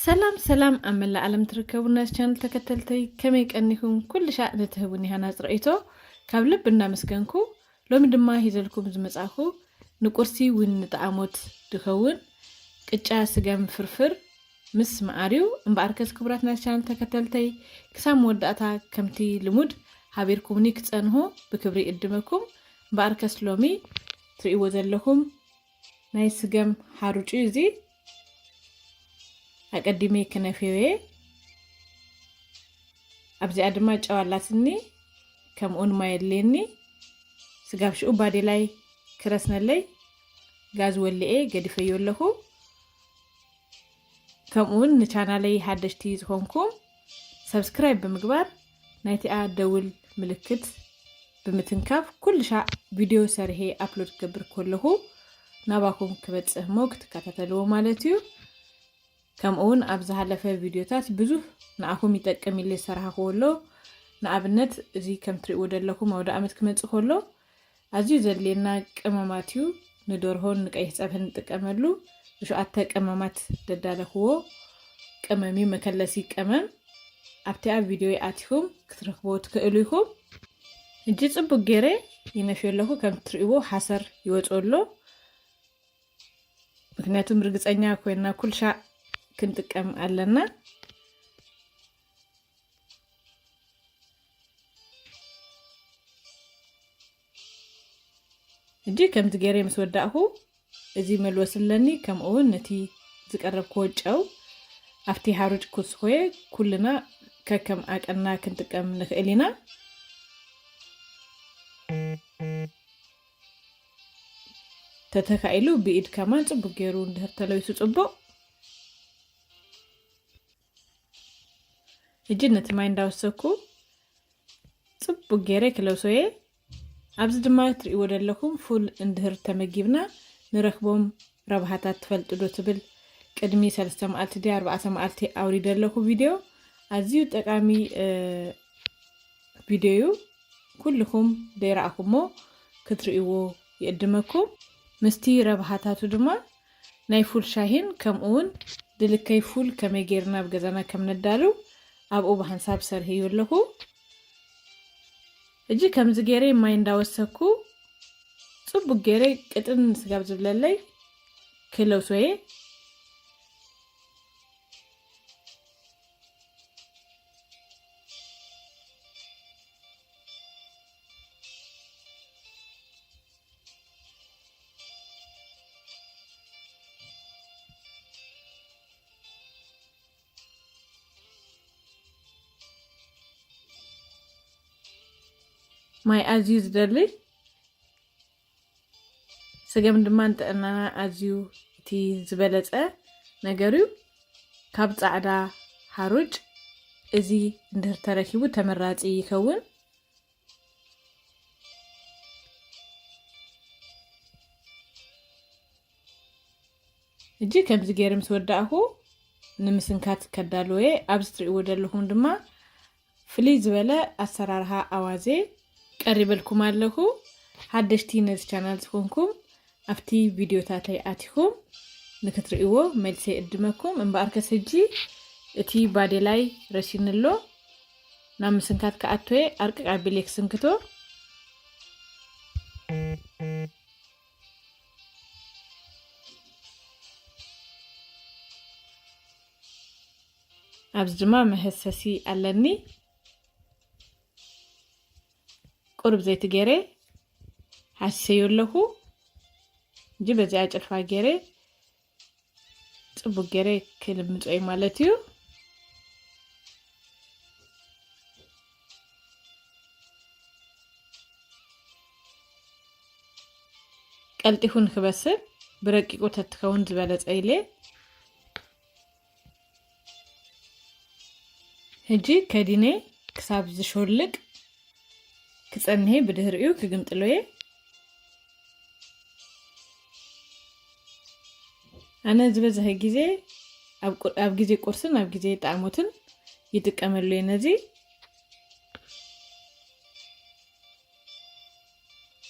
سلام سلام أملا عالم تركبوا الناس channel تكتلتي كم يكأنكم كل شيء نتهبوني هناس رأيته قبل بنا مسكنكو لو من دما هيزلكم زمزاخو نقرسي ونطعموت دخون قچا سجام فرفر مس معاريو امباركس كبرات ناس channel تكتلتي كسام وداتا كمتي لمود حبيركم نيكت انهو بكبري قدمكم امباركس لومي تريو زلكم ناي سجام حاروجي زي أقدمي كنافيوي أبزي أدمى جوالاتني كم أون ما يليني سقاب شو بادي لاي كرسنا لي غاز ولي قد فيو له كم أون نشانا لي حدشتي زخونكم سبسكرايب بمقبار نايتي دول ملكت بمتنكاف كل شاء فيديو سارهي أبلود كبر كله ناباكم كبت موقت كتتلو مالتيو كم أون أبزها لفه فيديوهات بزوف نعكم يتكمل لي سرها خولو نعبنت زي كم تريود لكم أو دعمت كمت خولو أزيو زلينا كماماتيو ندورهون نكأيه سبهن تكملو وشو أتك كمامات ددالخو كمامي مكلسي كمام أبتع فيديو آتيكم كترخبو تكألوكم نجيت أبو جيري ينفيو لكم كم تريوه حسر يوتقولو مكنياتو مرقص أنيا كوينا كل شاء كنت كم علنا እጂ ከም ዝገረ መስወዳእሁ እዚ መልወስለኒ ከምኡውን ነቲ ዝቀረብ ኮጫው ኣፍቲ ሓሩጭ ኩስኮየ ኩልና ከከም ኣቀና ክንጥቀም ንኽእሊና ተተካኢሉ ብኢድ ከማን ጽቡቅ ገይሩ እንድህር ተለይሱ ጽቡቅ እጂ ነቲ ማይ እንዳወሰኩ ጽቡቅ ገይረ ክለውሶየ ኣብዚ ድማ ትሪእዎ ዘለኹም ፉል እንድህር ተመጊብና ንረክቦም ረብሓታት ትፈልጡ ዶ ትብል ቅድሚ 3 መዓልቲ ዲ 4 መዓልቲ ኣውሪደ ዘለኹ ቪድዮ ኣዝዩ ጠቃሚ ቪድዮ ኩልኩም ደይራእኩሞ ክትሪእዎ ይእድመኩም ምስቲ ረብሓታቱ ድማ ናይ ፉል ሻሂን ከምኡውን ድልከይ ፉል ከመይ ጌርና ብገዛና ከም ነዳሉ ኣብኡ በሓንሳብ ሰርሂዩ ኣለኹ እጂ ከምዚ ገይረ ማይ እንዳወሰኩ ጽቡቅ ገይረ ቅጥን ስጋብ ዝብለለይ ክለውሶየ ማይ ኣዝዩ ዝደልይ ስገም ድማ እንተና ኣዝዩ እቲ ዝበለጸ ነገሩ ካብ ጻዕዳ ሓሩጭ እዚ እንድህር ተረኪቡ ተመራጺ ይከውን እጂ ከምዚ ገይረ ምስ ወዳእሁ ንምስንካት ከዳልወየ ኣብዚ ትሪእዎ ዘለኹም ድማ ፍልይ ዝበለ ኣሰራርሓ ኣዋዜ ቀሪበልኩም ኣለኹ ሓደሽቲ ነዚ ቻናል ዝኮንኩም ኣብቲ ቪድዮታተይ ኣቲኩም ንክትሪእዎ መልሲ እድመኩም እምበኣርከስ ሕጂ እቲ ባዴላይ ረሲንሎ ናብ ምስንካት ከኣትወየ ኣርቅቅ ኣቢለ ክስንክቶ ኣብዚ ድማ መህሰሲ ኣለኒ قرب زيت جيري حسيو له جيب زي اجل فاجيري صبو جيري كلم مصاي مالتيو قلطيفون كبسل برقيقو تتكون زبلصايلي هجي كديني كساب زشولق كصنه بدهريو كغمطلوي انا زبزه غيزه اب غيزه قرسن اب غيزه طعموتن يتقملوا ينزي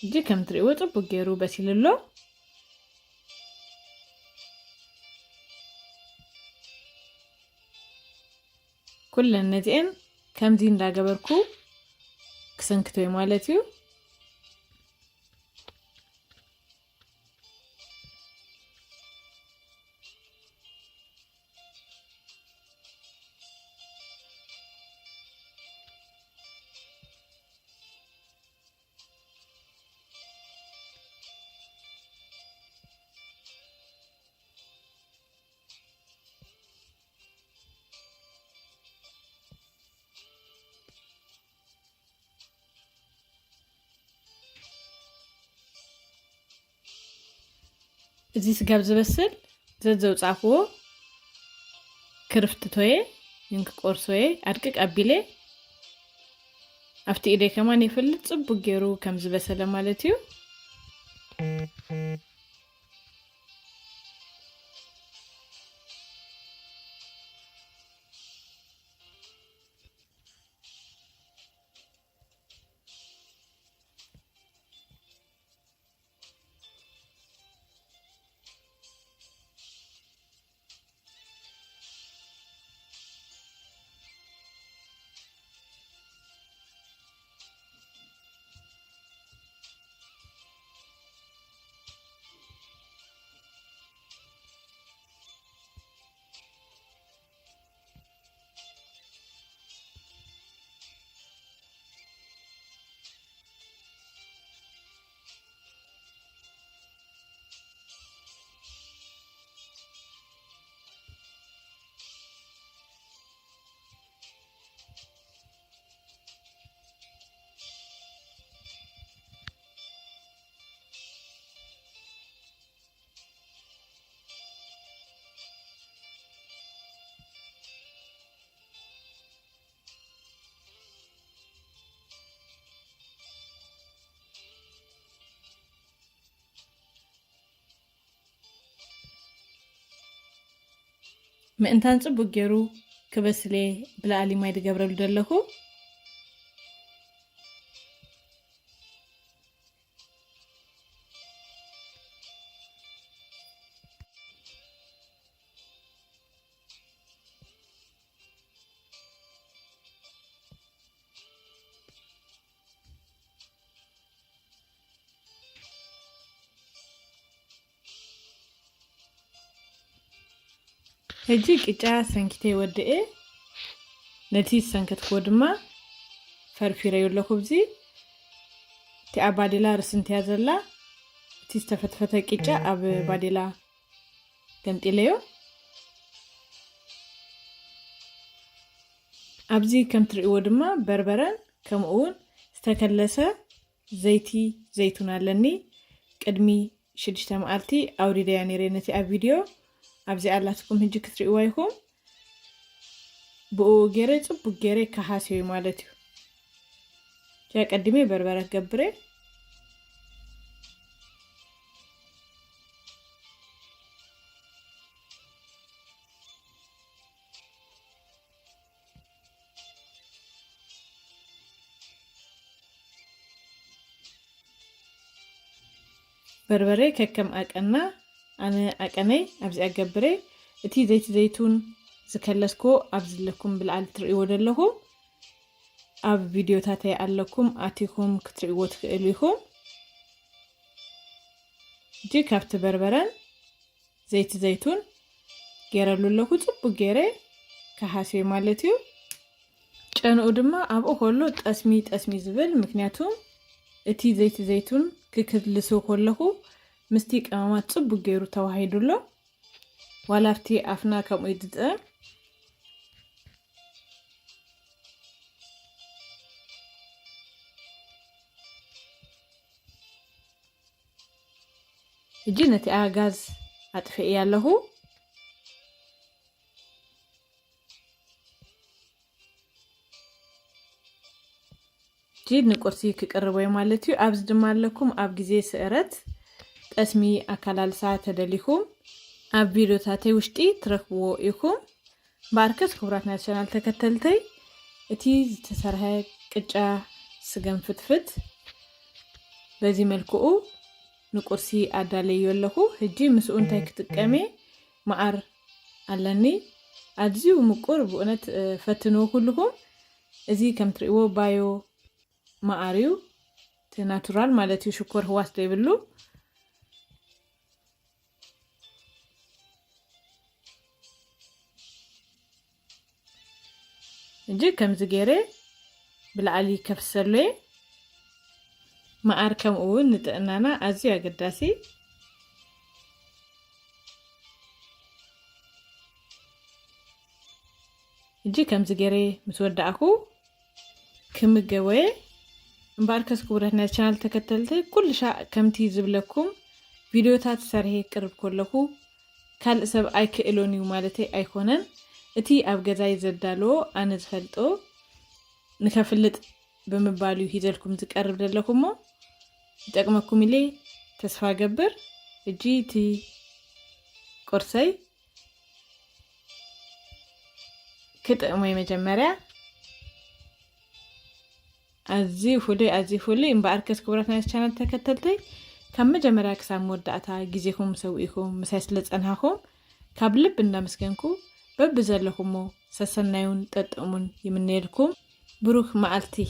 دي كم تريو طبق غيرو بسيللو ኩለን ነዚአን ከምዚ እንዳገበርኩ ክሰንክተው ማለት እዩ እዚህ ስጋብ ዝበስል ዘውጻፍዎ ክርፍትቶዬ ይንክ ቆርሶዬ አድቅቅ አቢሌ አፍቲ ኢዴ ከማን ይፈልጥ ጽቡቅ ገይሩ ከም ዝበሰለ ማለት እዩ ምእንታን ጽቡቅ ገይሩ ክበስለ ብላሊ ማይ ድገብረሉ ደለኹ هجي قጫ ሰንኪቴ ወድኤ ነቲ ሰንከትኮ ድማ ፈርፊረዮ ለኹ ብዚ እቲ ኣብ ባዴላ ርስንትያ ዘላ እቲ ዝተፈትፈተ ቅጫ ኣብ ባዴላ ገምጢለዮ ኣብዚ ከም ትሪእዎ ድማ በርበረን ከምኡውን ዝተከለሰ ዘይቲ ዘይቱን ኣለኒ ቅድሚ 6 መዓልቲ ኣውሪደያ ነይረ ነቲ ኣብ ቪድዮ ኣብዚ ኣላትኩም ህጂ ክትሪእዋ ይኹም ብኡ ገይረ ጽቡቅ ገይረ ከሃስዮ ማለት እዩ ያ ቀድሜ በርበረ ገብረ በርበረ ከከም አቀና አነ አቀነይ ኣብዚ አገብረ እቲ ዘይት ዘይቱን ዝከለስኮ ኣብዝለኩም ብልዓል ትሪእዎ ደለኹ ኣብ ቪድዮታተይ ኣለኩም ኣቲኩም ክትሪእዎ ትኽእሉ ኢኹም እጂ ካብቲ በርበረን ዘይት ዘይቱን ገይረሉ ኣለኹ ጽቡቅ ገይረ ከሃስዮ ማለት እዩ ጨንኡ ድማ ኣብኡ ከሎ ጠስሚ ዝብል ምክንያቱም እቲ ዘይት ዘይቱን ክክልሶ ከለኹ ምስቲ ቀማማት ጽቡቅ ገይሩ ተዋሂዱሎ ዋላፍቲ ኣፍና ከምኡ ይድፀ እጂ ነቲ ጋዝ ኣጥፍእ ያለሁ ጂድ ንቁርሲ ክቀርበው ማለት እዩ ኣብዚ ድማ ኣለኩም ኣብ ግዜ ስዕረት ጠስሚ ኣካላልሳ ተደሊኹም ኣብ ቪድዮታተይ ውሽጢ ትረክብዎ ኢኹም ባርከስ ክብራትና ቻናል ተከተልተይ እቲ ዝተሰርሐ ቅጫ ስገም ፍትፍት በዚ መልክኡ ንቁርሲ ኣዳለዩ ኣለኹ ህጂ ምስኡ እንታይ ክትጥቀመ ማዓር ኣለኒ أزيو مقور بقنات فتنو كلهم إزي كم تريو بايو مقاريو تناتورال مالتي شكر هواس ديبلو እንጂ ከምዚ ገይረ ብላዕሊ ከፍሰለየ መዓር ከምኡውን ንጥዕናና ኣዝዩ ኣገዳሲ እንጂ ከምዚ ገይረ ምስ ወዳእኩ ክምገበየ እምበኣርከስ ክቡራት ናይ ቻናል ተከተልቲ ኩልሻ ከምቲ ዝብለኩም ቪድዮታት ሰርሄ ቅርብ ከለኹ ካልእ ሰብ ኣይክእሎን እዩ ማለተይ ኣይኮነን እቲ ኣብ ገዛይ ዘዳልዎ ኣነ ዝፈልጦ ንከፍልጥ ብምባሉ ሂዘልኩም ዝቀርብ ዘለኹሞ ይጠቅመኩም ኢለ ተስፋ ገብር እጂ እቲ ቁርሰይ ክጥዕሞይ መጀመርያ ኣዝዩ ፍሉይ እምበኣርከስ ክቡራት ናይ ቻናል ተከተልተይ ካብ መጀመርያ ክሳብ መወዳእታ ግዜኩም ሰውኢኩም ምሳይ ስለ ፀንሃኩም ካብ ልብ እንዳመስገንኩ በብዘለኹሞ ሰሰናዩን ጠጥሙን ይምነየልኩም ብሩክ መዓልቲ